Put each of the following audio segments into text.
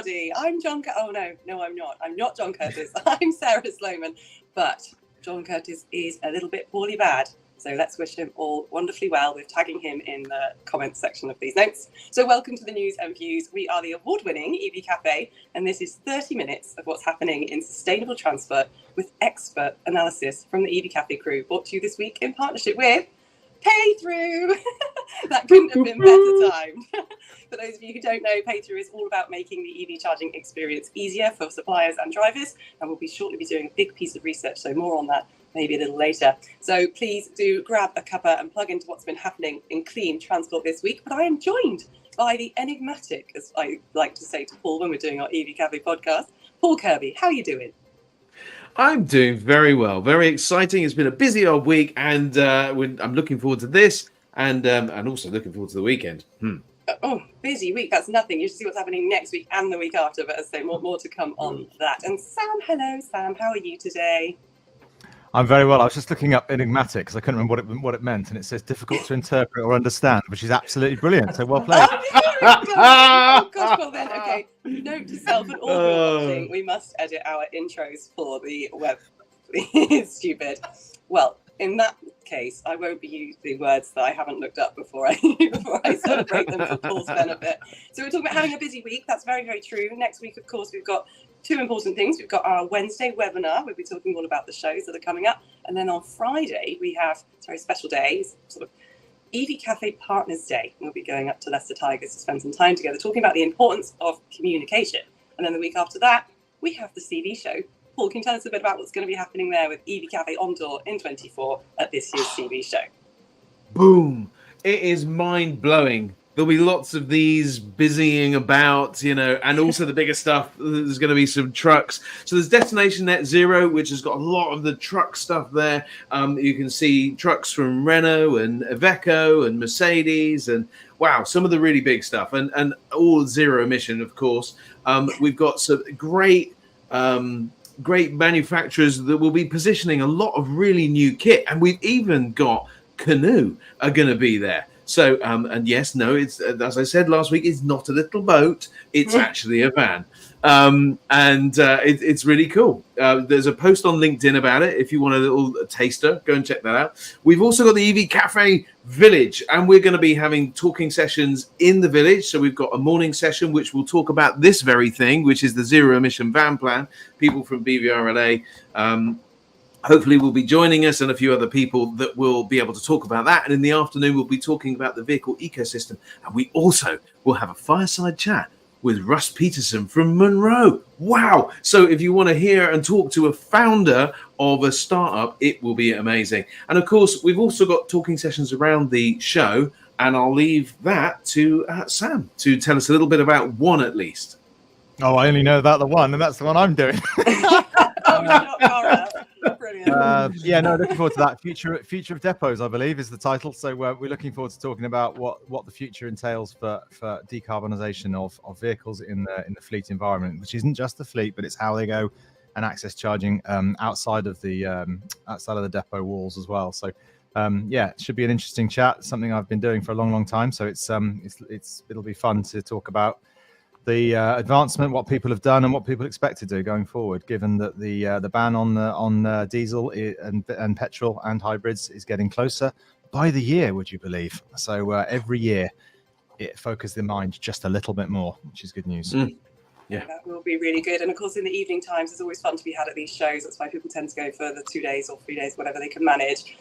everybody. I'm John Curtis. Oh, no, I'm not. I'm not John Curtis. I'm Sarah Sloman. But John Curtis is a little bit poorly bad. So let's wish him all wonderfully well with tagging him in the comments section of these notes. So welcome to the News and Views. We are the award-winning EV Café, and this is 30 minutes of what's happening in sustainable transport with expert analysis from the EV Café crew, brought to you this week in partnership with Pay Through. That couldn't have been better timed. For those of you who don't know, Pay Through is all about making the EV charging experience easier for suppliers and drivers, and we'll shortly be doing a big piece of research, so more on that maybe a little later. So please do grab a cuppa and plug into what's been happening in clean transport this week. But I am joined by the enigmatic, as I like to say to Paul when we're doing our EV Cafe podcast, Paul Kirby. How are you doing? I'm doing very well. Very exciting. It's been a busy old week, and I'm looking forward to this, and also looking forward to the weekend. Oh, busy week. That's nothing. You should see what's happening next week and the week after. But as I say, more to come on that. And Sam, hello, Sam. How are you today? I'm very well. I was just looking up enigmatic because I couldn't remember what it meant, and it says difficult to interpret or understand, which is absolutely brilliant. So well played. Oh gosh, well then, okay. Note to self and all who are watching, we must edit our intros for the web. It's stupid. Well, in that case, I won't be using words that I haven't looked up before I celebrate them for Paul's benefit. So we're talking about having a busy week. That's very, very true. Next week, of course, we've got two important things. We've got our Wednesday webinar. We'll be talking all about the shows that are coming up. And then on Friday, we have a very special day, sort of EV Cafe Partners Day. We'll be going up to Leicester Tigers to spend some time together talking about the importance of communication. And then the week after that, we have the CV show. Paul, can you tell us a bit about what's going to be happening there with EV Cafe on tour in 24 at this year's CV show? Boom. It is mind-blowing. There'll be lots of these busying about, and also the bigger stuff. There's going to be some trucks. So there's Destination Net Zero, which has got a lot of the truck stuff there. You can see trucks from Renault and Iveco and Mercedes and, wow, some of the really big stuff. And all zero emission, of course. We've got some great manufacturers that will be positioning a lot of really new kit. And we've even got Canoe are going to be there. So, and yes, no, it's, as I said last week, it's not a little boat. It's actually a van. It's really cool. There's a post on LinkedIn about it. If you want a little taster, go and check that out. We've also got the EV Cafe Village, and we're going to be having talking sessions in the village. So we've got a morning session, which will talk about this very thing, which is the zero emission van plan. People from BVRLA, hopefully will be joining us, and a few other people that will be able to talk about that. And in the afternoon, we'll be talking about the vehicle ecosystem. And we also will have a fireside chat with Russ Peterson from Monroe. Wow. So if you want to hear and talk to a founder of a startup, it will be amazing. And of course, we've also got talking sessions around the show. And I'll leave that to Sam to tell us a little bit about one at least. Oh, I only know about the one, and that's the one I'm doing. Looking forward to that. Future of Depots, I believe, is the title. So we're looking forward to talking about what the future entails for decarbonisation of vehicles in the fleet environment, which isn't just the fleet, but it's how they go and access charging outside of the depot walls as well. So it should be an interesting chat. Something I've been doing for a long time. So it'll be fun to talk about the advancement, what people have done, and what people expect to do going forward, given that the ban on diesel and petrol and hybrids is getting closer by the year, would you believe? So every year it focuses the mind just a little bit more, which is good news. Yeah, that will be really good. And of course, in the evening times, there's always fun to be had at these shows. That's why people tend to go for the 2 days or 3 days, whatever they can manage.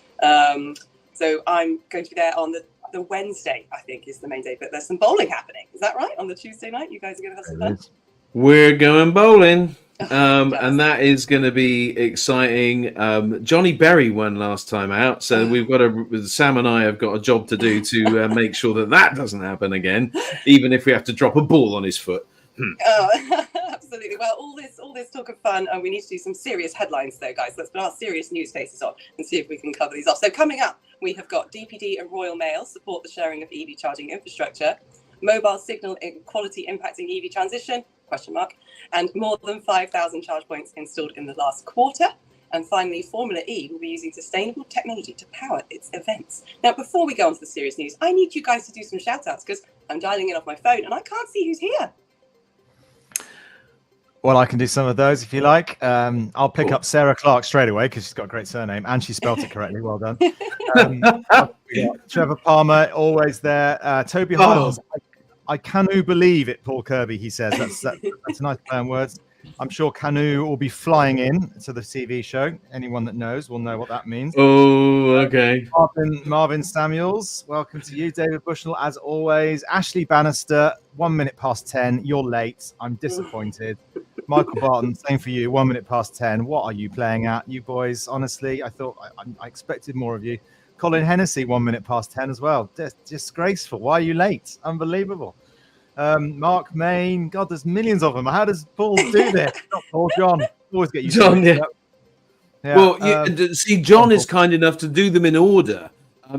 So I'm going to be there on the Wednesday, I think, is the main day, but there's some bowling happening. Is that right? On the Tuesday night, you guys are going to have some fun? We're going bowling. And that is going to be exciting. Johnny Berry won last time out, so Sam and I have got a job to do to make sure that doesn't happen again, even if we have to drop a ball on his foot. Oh, absolutely. Well, all this talk of fun, and we need to do some serious headlines though, guys. Let's put our serious news faces on and see if we can cover these off. So coming up, we have got DPD and Royal Mail support the sharing of EV charging infrastructure, mobile signal quality impacting EV transition, ? And more than 5,000 charge points installed in the last quarter. And finally, Formula E will be using sustainable technology to power its events. Now, before we go on to the serious news, I need you guys to do some shout outs because I'm dialing in off my phone and I can't see who's here. Well, I can do some of those if you like. I'll pick up Sarah Clark straight away because she's got a great surname and she spelt it correctly. Well done. Trevor Palmer, always there. Toby Hiles. I cannot believe it, Paul Kirby, he says. That's a nice play on words. I'm sure Canu will be flying in to the TV show. Anyone that knows will know what that means. Oh, okay. Marvin Samuels, welcome to you. David Bushnell, as always. Ashley Bannister, 1 minute past 10. You're late. I'm disappointed. Michael Barton, same for you. 1 minute past 10. What are you playing at, you boys? Honestly, I thought I expected more of you. Colin Hennessy, 1 minute past 10 as well. Disgraceful. Why are you late? Unbelievable. Mark Main. God, there's millions of them. How does Paul do this? Not Paul, John. Always get you. John, yeah. Well, see, John is kind enough to do them in order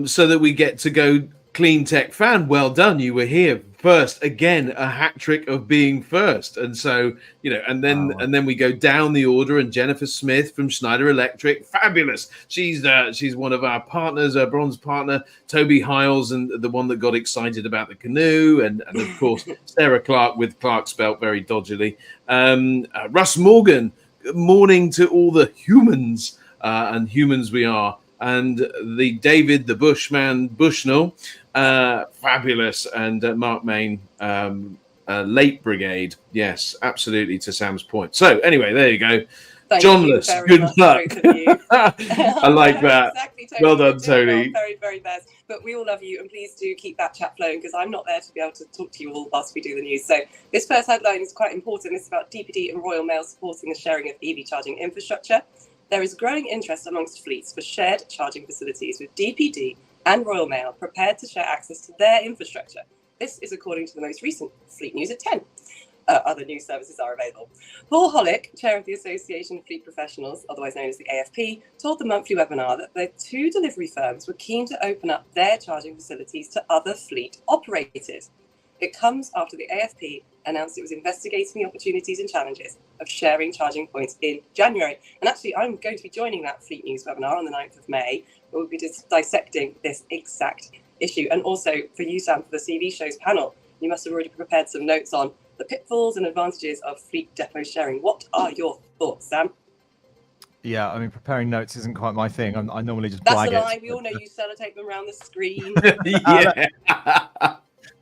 so that we get to go Clean Tech Fan. Well done. You were here first. Again, a hat trick of being first. And so, and then we go down the order, and Jennifer Smith from Schneider Electric. Fabulous. She's one of our partners, our bronze partner, Toby Hiles, and the one that got excited about the canoe. And of course, Sarah Clark, with Clark spelt very dodgily. Russ Morgan, morning to all the humans, and humans we are. And the David the Bushman Bushnell, fabulous, and Mark Main, late brigade. Yes, absolutely, to Sam's point. So anyway, there you go. Johnless, good luck. I like that. Exactly, Tony. Well done, Tony. Very, very best. But we all love you, and please do keep that chat flowing because I'm not there to be able to talk to you all whilst we do the news. So this first headline is quite important. It's about DPD and Royal Mail supporting the sharing of EV charging infrastructure. There is growing interest amongst fleets for shared charging facilities, with DPD and Royal Mail prepared to share access to their infrastructure. This is according to the most recent Fleet News at 10. Other news services are available. Paul Hollick, chair of the Association of Fleet Professionals, otherwise known as the AFP, told the monthly webinar that the two delivery firms were keen to open up their charging facilities to other fleet operators. It comes after the AFP announced it was investigating the opportunities and challenges of sharing charging points in January. And actually, I'm going to be joining that Fleet News webinar on the 9th of May. We'll be dissecting this exact issue. And also for you, Sam, for the CV shows panel, you must have already prepared some notes on the pitfalls and advantages of fleet depot sharing. What are your thoughts, Sam? Yeah, I mean, preparing notes isn't quite my thing. I normally just That's blag a lie. it. We all know you sellotape them around the screen. Yeah.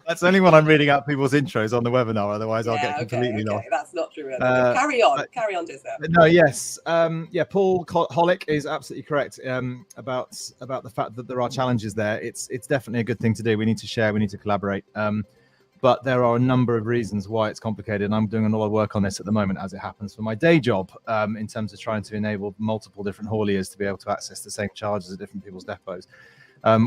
That's only when I'm reading out people's intros on the webinar. Otherwise, I'll get completely lost. That's not true. Carry on, Disney. No, yes. Paul Hollick is absolutely correct about the fact that there are challenges there. It's definitely a good thing to do. We need to share. We need to collaborate. But there are a number of reasons why it's complicated. And I'm doing a lot of work on this at the moment, as it happens, for my day job, in terms of trying to enable multiple different hauliers to be able to access the same charges at different people's depots.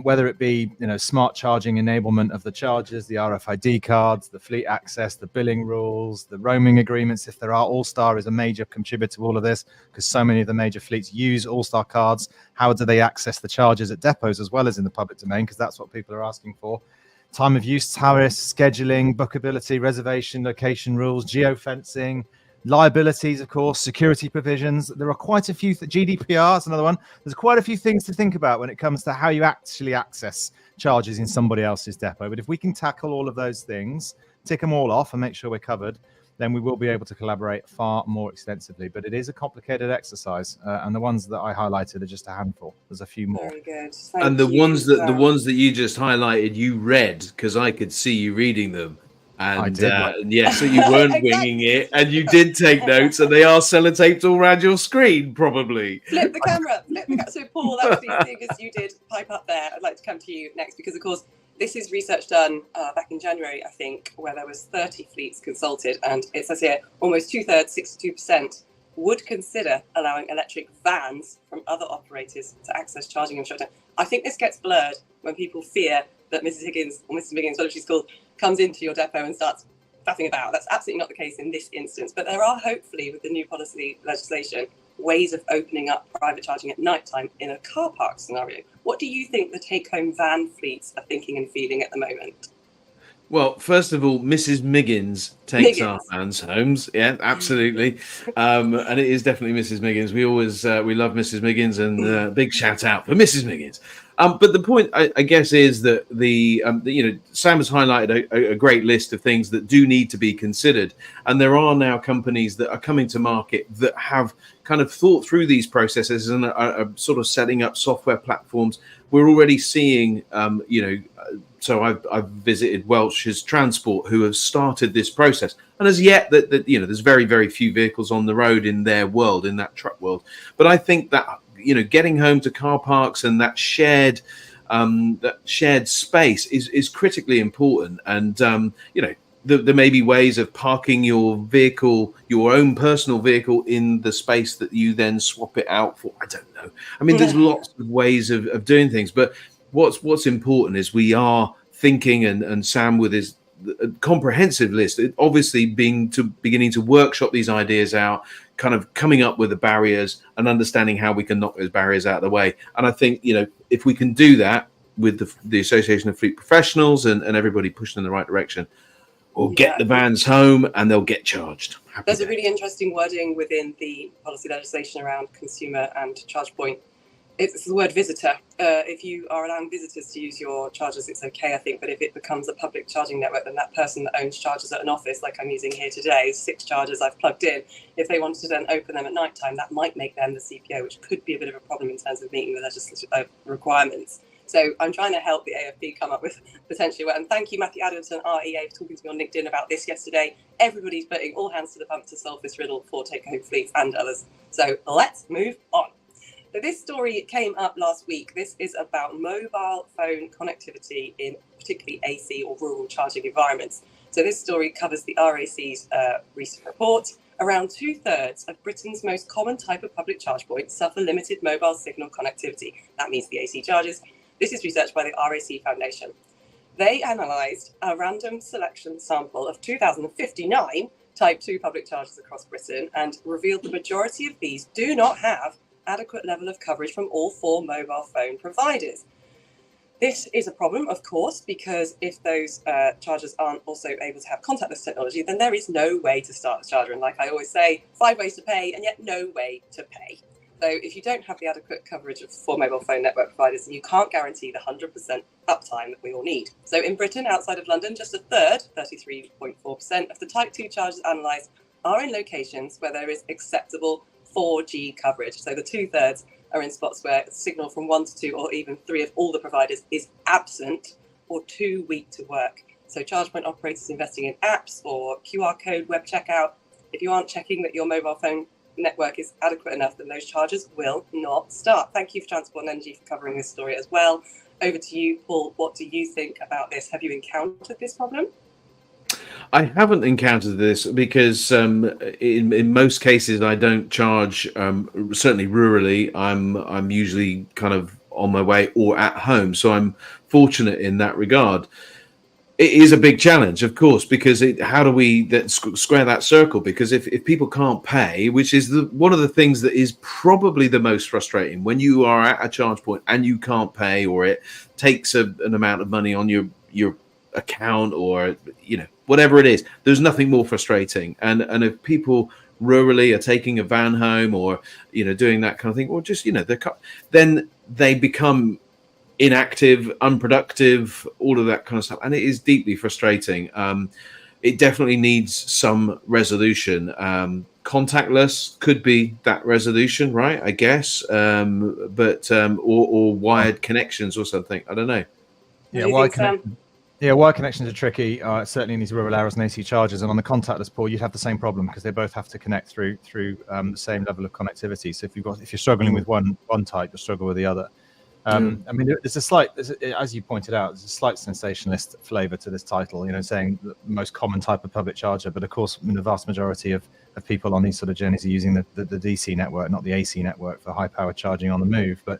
Whether it be, smart charging enablement of the chargers, the RFID cards, the fleet access, the billing rules, the roaming agreements. If there are, All-Star is a major contributor to all of this because so many of the major fleets use All-Star cards. How do they access the chargers at depots as well as in the public domain? Because that's what people are asking for. Time of use tariffs, scheduling, bookability, reservation, location rules, geofencing, liabilities, of course, security provisions. There are quite a few. GDPR is another one. There's quite a few things to think about when it comes to how you actually access charges in somebody else's depot. But if we can tackle all of those things, tick them all off and make sure we're covered, then we will be able to collaborate far more extensively. But it is a complicated exercise, and the ones that I highlighted are just a handful. There's a few more. Very good. And the ones that you just highlighted, you read because I could see you reading them. And I did, so you weren't winging it, and you did take notes, and they are sellotaped all around your screen, probably. Flip the camera. So, Paul, actually, seeing as you did pipe up there, I'd like to come to you next because, of course, this is research done back in January, I think, where there was 30 fleets consulted, and it says here almost 2/3, 62%, would consider allowing electric vans from other operators to access charging infrastructure. I think this gets blurred when people fear that Mrs. Higgins, or Mrs. Higgins, whatever she's called, comes into your depot and starts faffing about. That's absolutely not the case in this instance. But there are hopefully, with the new policy legislation, ways of opening up private charging at night time in a car park scenario. What do you think the take-home van fleets are thinking and feeling at the moment? Well, first of all, Mrs. Miggins takes our vans homes. Yeah, absolutely. And it is definitely Mrs. Miggins. We always we love Mrs. Miggins, and big shout out for Mrs. Miggins. But the point, I guess, is that Sam has highlighted a great list of things that do need to be considered, and there are now companies that are coming to market that have kind of thought through these processes and are sort of setting up software platforms. We're already seeing, so I've visited Welsh's Transport, who have started this process, and as yet that there's very, very few vehicles on the road in their world, in that truck world. But I think that getting home to car parks and that shared space is critically important. And there may be ways of parking your vehicle, your own personal vehicle, in the space that you then swap it out for. I don't know. I mean, there's lots of ways of doing things, but what's important is we are thinking, and Sam with his comprehensive list, obviously beginning to workshop these ideas out, kind of coming up with the barriers and understanding how we can knock those barriers out of the way. And I think, if we can do that with the Association of Fleet Professionals and everybody pushing in the right direction, we'll get the vans home and they'll get charged. There's a really interesting wording within the policy legislation around consumer and charge point. It's the word visitor. If you are allowing visitors to use your chargers, it's okay, I think. But if it becomes a public charging network, then that person that owns chargers at an office, like I'm using here today, 6 chargers I've plugged in, if they wanted to then open them at night time, that might make them the CPO, which could be a bit of a problem in terms of meeting the legislative requirements. So I'm trying to help the AFP come up with potentially, and thank you, Matthew Addington, REA, for talking to me on LinkedIn about this yesterday. Everybody's putting all hands to the pump to solve this riddle for take-home fleets and others. So let's move on. So this story came up last week. This is about mobile phone connectivity in particularly AC or rural charging environments. So this story covers the RAC's recent report. Around 2/3 of Britain's most common type of public charge points suffer limited mobile signal connectivity. That means the AC charges. This is research by the RAC Foundation. They analysed a random selection sample of 2,059 Type 2 public chargers across Britain and revealed the majority of these do not have adequate level of coverage from all 4 mobile phone providers. This is a problem, of course, because if those chargers aren't also able to have contactless technology, then there is no way to start the charger. And like I always say, 5 ways to pay and yet no way to pay. So if you don't have the adequate coverage of 4 mobile phone network providers, then you can't guarantee the 100% uptime that we all need. So in Britain, outside of London, just a third, 33.4% of the Type 2 chargers analysed are in locations where there is acceptable 4G coverage. So the 2/3 are in spots where signal from 1 to 2 or even 3 of all the providers is absent or too weak to work. So charge point operators investing in apps or QR code web checkout, if you aren't checking that your mobile phone network is adequate enough, then those chargers will not start. Thank you for Transport and Energy for covering this story as well. Over to you, Paul. What do you think about this? Have you encountered this problem? I haven't encountered this because in most cases I don't charge. Certainly rurally, I'm usually kind of on my way or at home, so I'm fortunate in that regard. It is a big challenge, of course, because how do we square that circle? Because if people can't pay, which is one of the things that is probably the most frustrating, when you are at a charge point and you can't pay, or it takes an amount of money on your account, or whatever it is, there's nothing more frustrating. And if people rurally are taking a van home, or doing that kind of thing, or just then they become inactive, unproductive, all of that kind of stuff, and it is deeply frustrating. It definitely needs some resolution. Contactless could be that resolution, right? I guess, but or wired connections or something. I don't know. Wired connections are tricky, certainly in these rural areas and AC chargers. And on the contactless pool, you'd have the same problem because they both have to connect through the same level of connectivity. So if you're struggling with one type, you'll struggle with the other. I mean, as you pointed out, there's a slight sensationalist flavour to this title. Saying the most common type of public charger, but of course, the vast majority of people on these sort of journeys are using the DC network, not the AC network, for high power charging on the move. But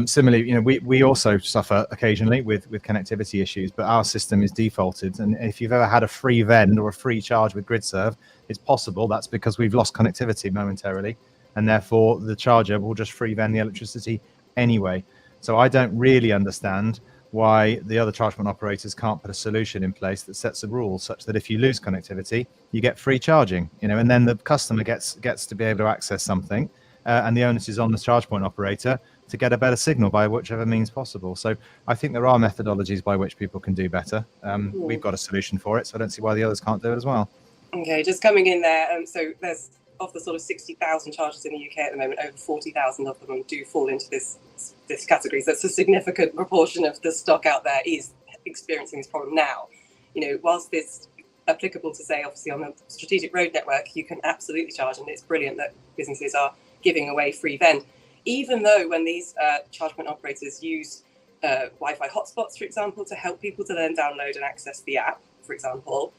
similarly, we also suffer occasionally with connectivity issues, but our system is defaulted. And if you've ever had a free vend or a free charge with GridServe, it's possible that's because we've lost connectivity momentarily, and therefore the charger will just free vend the electricity anyway. So I don't really understand why the other charge point operators can't put a solution in place that sets a rule such that if you lose connectivity, you get free charging, and then the customer gets to be able to access something, and the onus is on the charge point operator to get a better signal by whichever means possible. So I think there are methodologies by which people can do better. We've got a solution for it, so I don't see why the others can't do it as well. Okay, just coming in there. So there's, of the sort of 60,000 chargers in the UK at the moment, over 40,000 of them do fall into this category. So it's a significant proportion of the stock out there is experiencing this problem now. Whilst it's applicable to say, obviously, on the strategic road network, you can absolutely charge, and it's brilliant that businesses are giving away free vend. Even though when these charge point operators use Wi-Fi hotspots, for example, to help people to then download and access the app, for example,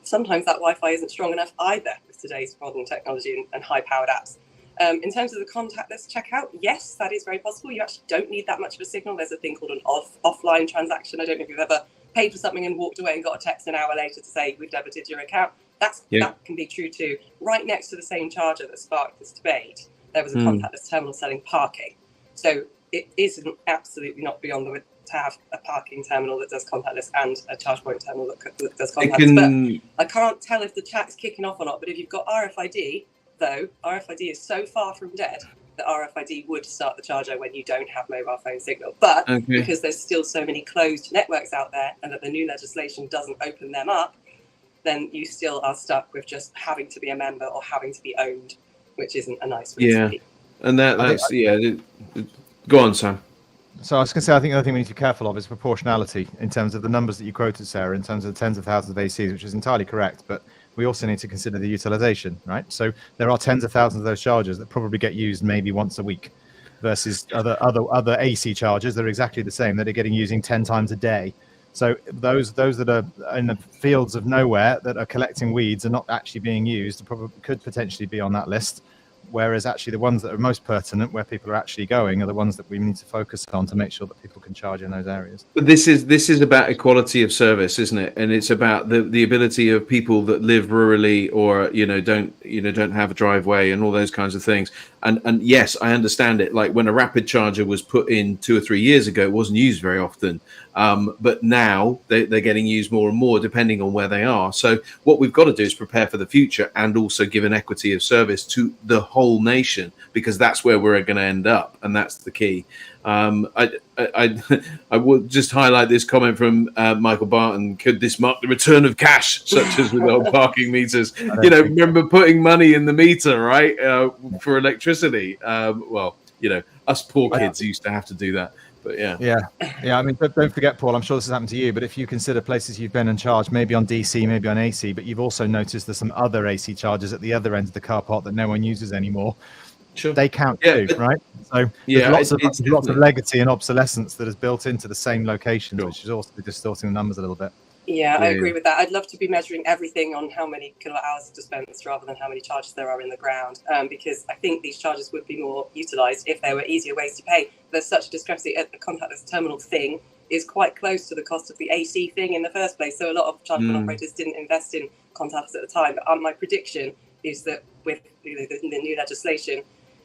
sometimes that Wi-Fi isn't strong enough either with today's modern technology and high-powered apps. In terms of the contactless checkout, yes, that is very possible. You actually don't need that much of a signal. There's a thing called an offline transaction. I don't know if you've ever paid for something and walked away and got a text an hour later to say we've debited your account. That can be true too. Right next to the same charger that sparked this debate, there was a contactless terminal selling parking. So it isn't absolutely not beyond the wit to have a parking terminal that does contactless and a charge point terminal that does contactless. But I can't tell if the chat's kicking off or not. But if you've got RFID, though, RFID is so far from dead that RFID would start the charger when you don't have mobile phone signal. But because there's still so many closed networks out there and that the new legislation doesn't open them up, then you still are stuck with just having to be a member or having to be owned, which isn't a nice way to be. And that's go on, Sam. So I was going to say, I think the other thing we need to be careful of is proportionality in terms of the numbers that you quoted, Sarah, in terms of the tens of thousands of ACs, which is entirely correct. But we also need to consider the utilization, right? So there are tens of thousands of those chargers that probably get used maybe once a week versus other AC chargers that are exactly the same, that are getting using 10 times a day. So those that are in the fields of nowhere that are collecting weeds are not actually being used, probably could potentially be on that list. Whereas actually the ones that are most pertinent, where people are actually going, are the ones that we need to focus on to make sure that people can charge in those areas. But this is about equality of service, isn't it? And it's about the ability of people that live rurally or don't have a driveway and all those kinds of things. And yes, I understand it. Like when a rapid charger was put in 2 or 3 years ago, it wasn't used very often. But now they're getting used more and more depending on where they are. So what we've got to do is prepare for the future and also give an equity of service to the whole nation, because that's where we're going to end up, and that's the key. I would just highlight this comment from Michael Barton. Could this mark the return of cash, such as with old parking meters? Remember putting money in the meter, right, for electricity? Us poor kids used to have to do that. But yeah. I mean, don't forget, Paul, I'm sure this has happened to you, but if you consider places you've been and charged, maybe on DC, maybe on AC, but you've also noticed there's some other AC chargers at the other end of the car park that no one uses anymore. Sure. They count too, right? So there's lots of legacy and obsolescence that is built into the same locations, which is also distorting the numbers a little bit. Yeah, I agree with that. I'd love to be measuring everything on how many kilowatt hours dispensed rather than how many charges there are in the ground, because I think these charges would be more utilised if there were easier ways to pay. There's such a discrepancy at the contactless terminal thing is quite close to the cost of the AC thing in the first place. So a lot of charge point operators didn't invest in contactless at the time. But my prediction is that with the new legislation,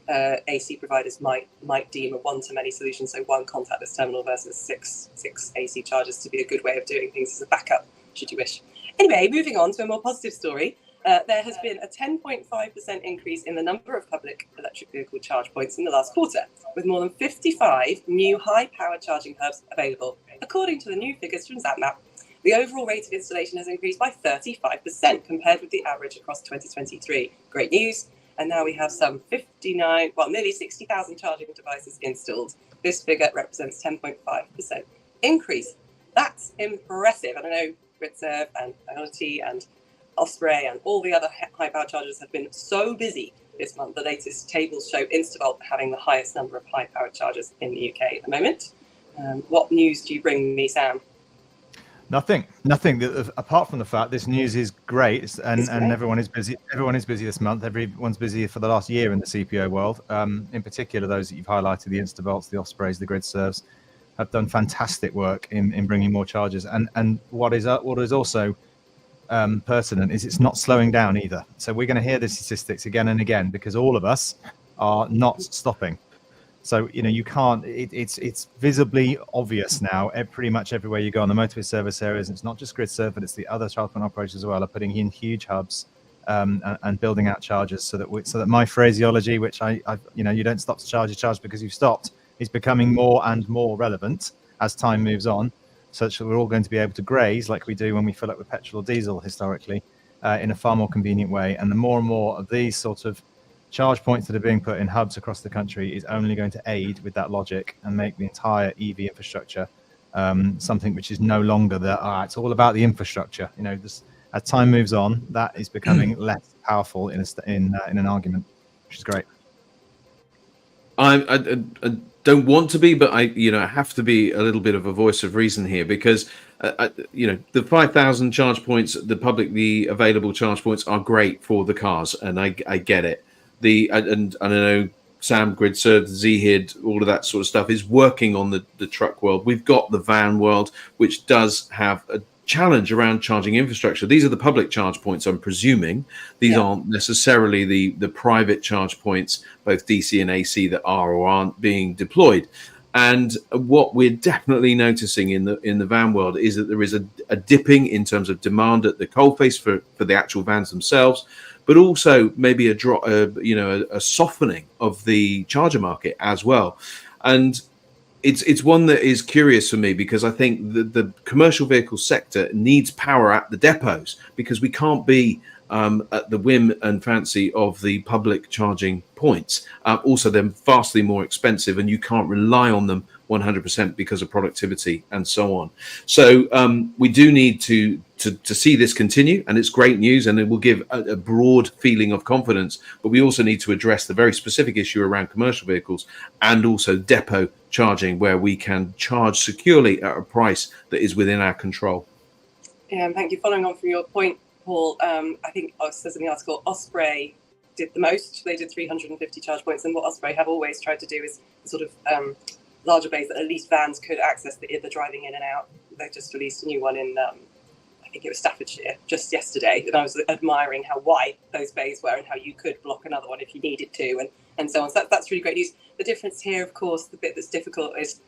AC providers might deem a one-to-many solution, so one contactless terminal versus six AC chargers, to be a good way of doing things as a backup, should you wish. Anyway, moving on to a more positive story. There has been a 10.5% increase in the number of public electric vehicle charge points in the last quarter, with more than 55 new high-powered charging hubs available, according to the new figures from ZapMap. The overall rate of installation has increased by 35% compared with the average across 2023. Great news. And now we have some nearly 60,000 charging devices installed. This figure represents 10.5% increase. That's impressive. And I know Ritserv and Ionity and Osprey and all the other high-power chargers have been so busy this month. The latest tables show Instavolt having the highest number of high-powered chargers in the UK at the moment. What news do you bring me, Sam? Nothing. Apart from the fact this news is great, and everyone is busy. Everyone is busy this month. Everyone's busy for the last year in the CPO world. In particular, those that you've highlighted, the Instavolts, the Ospreys, the Gridservs, have done fantastic work in bringing more chargers. And what is also pertinent is it's not slowing down either. So we're going to hear the statistics again and again because all of us are not stopping. So you can't. It's visibly obvious now. Pretty much everywhere you go on the motorway service areas, it's not just GridServe, but it's the other charge point operators as well, are putting in huge hubs and building out chargers so that my phraseology, which I you don't stop to charge, you charge because you've stopped, is becoming more and more relevant as time moves on, such that we're all going to be able to graze like we do when we fill up with petrol or diesel historically, in a far more convenient way. And the more and more of these sort of charge points that are being put in hubs across the country is only going to aid with that logic and make the entire EV infrastructure something which is no longer it's all about the infrastructure. As time moves on, that is becoming less powerful in an argument, which is great. I don't want to be, but I have to be a little bit of a voice of reason here, because the 5,000 charge points, the publicly available charge points, are great for the cars, and I get it. And I know Sam, GridServe, ZHID, all of that sort of stuff is working on the truck world. We've got the van world, which does have a challenge around charging infrastructure. These are the public charge points, I'm presuming. These aren't necessarily the private charge points, both DC and AC, that are or aren't being deployed. And what we're definitely noticing in the van world is that there is a dipping in terms of demand at the coalface for the actual vans themselves, but also maybe a softening of the charger market as well. And it's one that is curious for me, because I think the commercial vehicle sector needs power at the depots, because we can't be at the whim and fancy of the public charging points. Also, they're vastly more expensive, and you can't rely on them 100% because of productivity and so on. So we do need to see this continue, and it's great news, and it will give a broad feeling of confidence. But we also need to address the very specific issue around commercial vehicles and also depot charging, where we can charge securely at a price that is within our control. Yeah, and thank you. Following on from your point, Paul, I think it says in the article, Osprey did the most. They did 350 charge points, and what Osprey have always tried to do is sort of larger bays that at least vans could access the driving in and out. They just released a new one in I think it was Staffordshire just yesterday, and I was admiring how wide those bays were and how you could block another one if you needed to, and so on. So that's really great news. The difference here, of course, the bit that's difficult is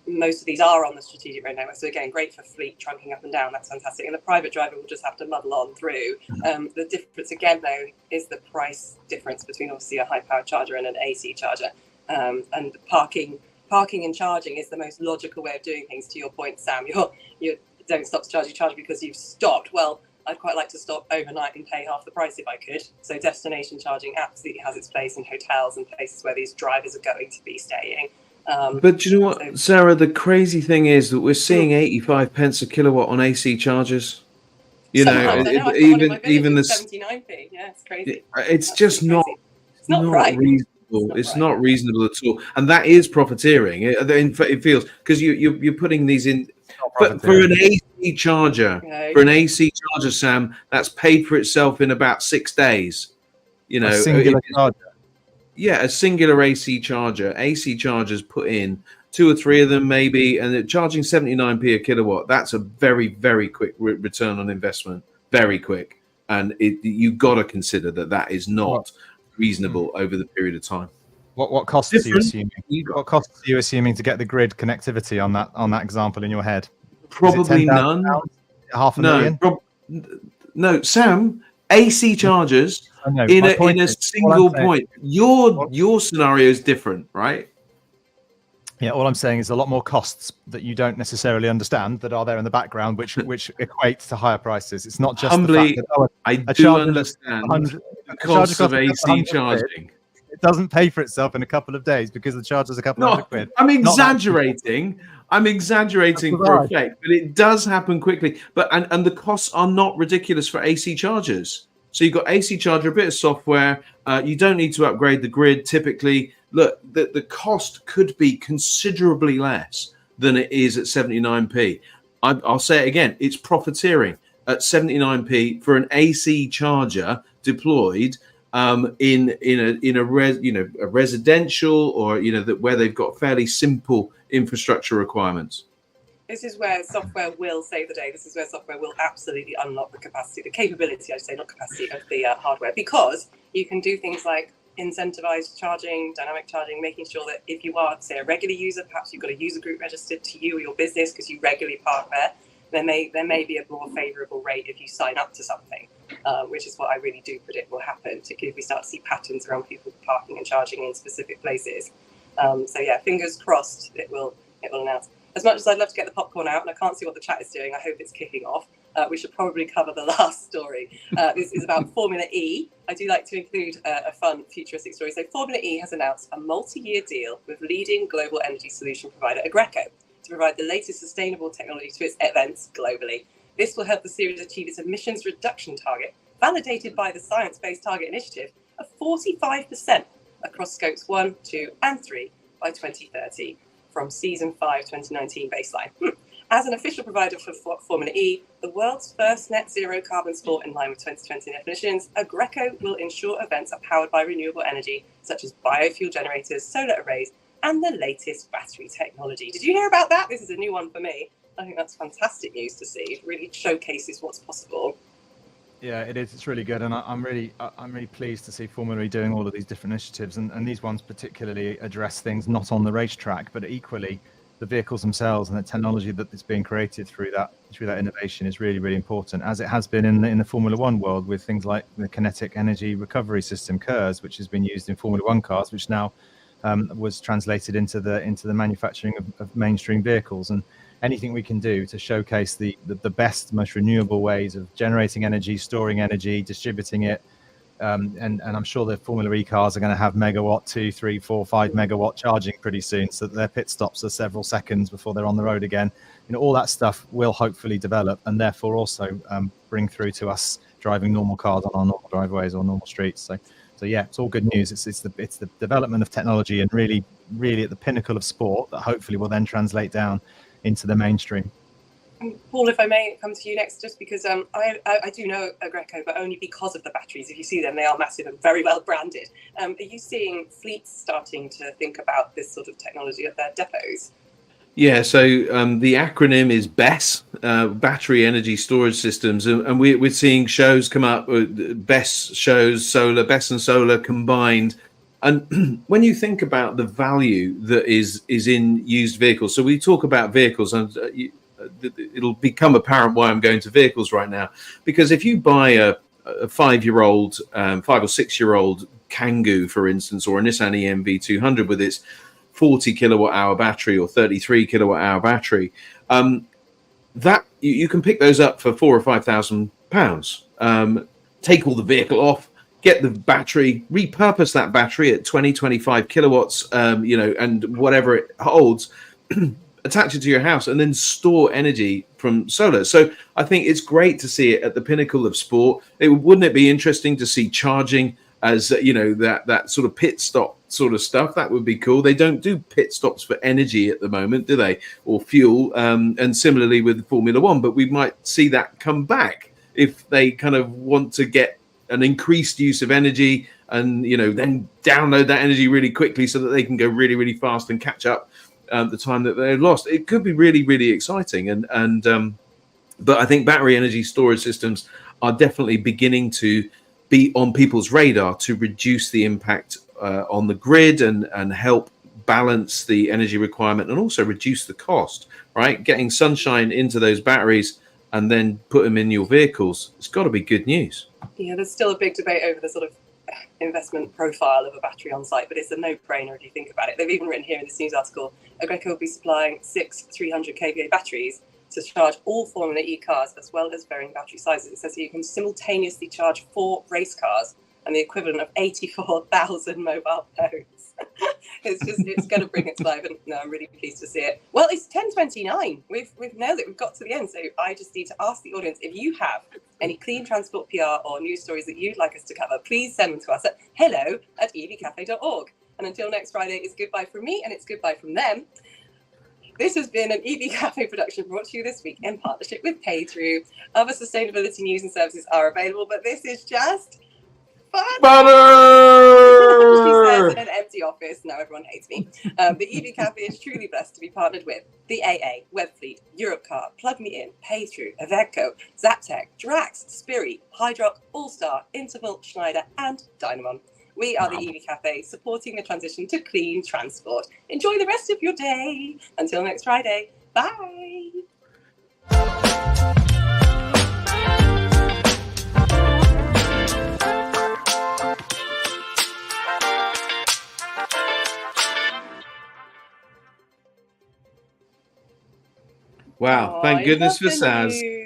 most of these are on the strategic road network. So again, great for fleet trunking up and down. That's fantastic. And the private driver will just have to muddle on through. The difference again, though, is the price difference between obviously a high-powered charger and an AC charger. And parking and charging is the most logical way of doing things. To your point, Sam, you don't stop to charge, you charge because you've stopped. Well, I'd quite like to stop overnight and pay half the price if I could. So destination charging absolutely has its place in hotels and places where these drivers are going to be staying. But you know what, Sarah, the crazy thing is that we're seeing 85 pence a kilowatt on AC chargers. Even the 79p. Yeah, it's crazy. It's just not right. reasonable. It's not reasonable at all, and that is profiteering. It feels, because you're putting these in. But for an AC charger, Sam, that's paid for itself in about 6 days. A singular charger. Yeah, a singular AC charger. AC chargers put in 2 or 3 of them maybe, and they're charging 79p a kilowatt. That's a very, very quick return on investment. Very quick. And you've got to consider that is not reasonable over the period of time. What costs are you assuming? What costs are you assuming to get the grid connectivity on that example in your head? Probably none. £500,000? No, Sam. AC chargers in a single point. Your scenario is different, right? Yeah, all I'm saying is a lot more costs that you don't necessarily understand that are there in the background, which equate to higher prices. It's not just the fact that I do understand the cost of AC charging. It doesn't pay for itself in a couple of days because the charge is a couple of quid. I'm exaggerating. I'm exaggerating for effect, but it does happen quickly. But and the costs are not ridiculous for AC chargers. So you've got AC charger, a bit of software. You don't need to upgrade the grid. Typically, look, the cost could be considerably less than it is at 79p. I'll say it again. It's profiteering at 79p for an AC charger deployed in a residential or where they've got fairly simple infrastructure requirements. This is where software will save the day. This is where software will absolutely unlock the capacity, the capability, I'd say, not capacity, of the hardware, because you can do things like incentivize charging, dynamic charging, making sure that if you are, say, a regular user, perhaps you've got a user group registered to you or your business because you regularly park there, there may be a more favourable rate if you sign up to something, which is what I really do predict will happen, particularly if we start to see patterns around people parking and charging in specific places. So yeah, fingers crossed it will announce. As much as I'd love to get the popcorn out, and I can't see what the chat is doing, I hope it's kicking off. We should probably cover the last story. This is about Formula E. I do like to include a fun futuristic story. So Formula E has announced a multi-year deal with leading global energy solution provider Aggreko to provide the latest sustainable technology to its events globally. This will help the series achieve its emissions reduction target, validated by the Science Based Target Initiative, of 45% across scopes 1, 2, and 3 by 2030 from Season 5 2019 baseline. As an official provider for Formula E, the world's first net zero carbon sport in line with 2020 definitions, Aggreko will ensure events are powered by renewable energy, such as biofuel generators, solar arrays, and the latest battery technology. Did you hear about that? This is a new one for me. I think that's fantastic news to see. It really showcases what's possible. Yeah, it is. It's really good, and I'm really pleased to see Formula E doing all of these different initiatives, and these ones particularly address things not on the racetrack, but equally the vehicles themselves and the technology that is being created through that innovation is really, really important, as it has been in the Formula One world with things like the kinetic energy recovery system (KERS), which has been used in Formula One cars, which now was translated into the manufacturing of mainstream vehicles. And anything we can do to showcase the best, most renewable ways of generating energy, storing energy, distributing it. And I'm sure the Formula E cars are going to have megawatt, 2, 3, 4, 5 megawatt charging pretty soon, so that their pit stops are several seconds before they're on the road again. All that stuff will hopefully develop, and therefore also bring through to us driving normal cars on our normal driveways or normal streets. So yeah, it's all good news. It's the development of technology, and really at the pinnacle of sport that hopefully will then translate down into the mainstream. Paul, if I may come to you next, just because I do know Aggreko, but only because of the batteries. If you see them, they are massive and very well branded. Are you seeing fleets starting to think about this sort of technology at their depots? Yeah, so the acronym is BESS, Battery Energy Storage Systems, and we're seeing shows come up, BESS shows, solar, BESS and solar combined. And when you think about the value that is in used vehicles, so we talk about vehicles, and it'll become apparent why I'm going to vehicles right now. Because if you buy a 5-year-old, 5 or 6-year-old Kangoo, for instance, or a Nissan EMV200 with its 40 kilowatt hour battery or 33 kilowatt hour battery, that you can pick those up for £4,000 or £5,000. Take all the vehicle off, get the battery, repurpose that battery at 20, 25 kilowatts, and whatever it holds, attach it to your house, and then store energy from solar. So I think it's great to see it at the pinnacle of sport. Wouldn't it be interesting to see charging as that sort of pit stop sort of stuff? That would be cool. They don't do pit stops for energy at the moment, do they, or fuel? And similarly with Formula One, but we might see that come back if they kind of want to get an increased use of energy, and then download that energy really quickly so that they can go really, really fast and catch up the time that they've lost. It could be really, really exciting. But I think battery energy storage systems are definitely beginning to be on people's radar to reduce the impact on the grid and help balance the energy requirement, and also reduce the cost, right? Getting sunshine into those batteries and then put them in your vehicles, it's got to be good news. Yeah, there's still a big debate over the sort of investment profile of a battery on site, but it's a no-brainer if you think about it. They've even written here in this news article, Aggreko will be supplying 6 300 kVA batteries to charge all Formula E cars, as well as varying battery sizes. It says you can simultaneously charge 4 race cars and the equivalent of 84,000 mobile phones. It's going to bring it to life, and no, I'm really pleased to see it. Well, it's 10:29. We've nailed it. We've got to the end. So I just need to ask the audience, if you have any clean transport PR or news stories that you'd like us to cover, please send them to us at hello@evcafe.org. And until next Friday, it's goodbye from me, and it's goodbye from them. This has been an EV Cafe production brought to you this week in partnership with PayThrough. Other sustainability news and services are available, but this is just fun. She says in an empty office. Now everyone hates me. The EV Cafe is truly blessed to be partnered with the AA, Webfleet, Europcar, Plug Me In, PayThrough, Iveco, Zaptec, Drax, Spirit, Hydrock, Allstar, Interval, Schneider, and Dynamon. We are Wow. the EV Cafe, supporting the transition to clean transport. Enjoy the rest of your day. Until next Friday. Bye. Wow, Aw, thank I goodness love for the Saz. news.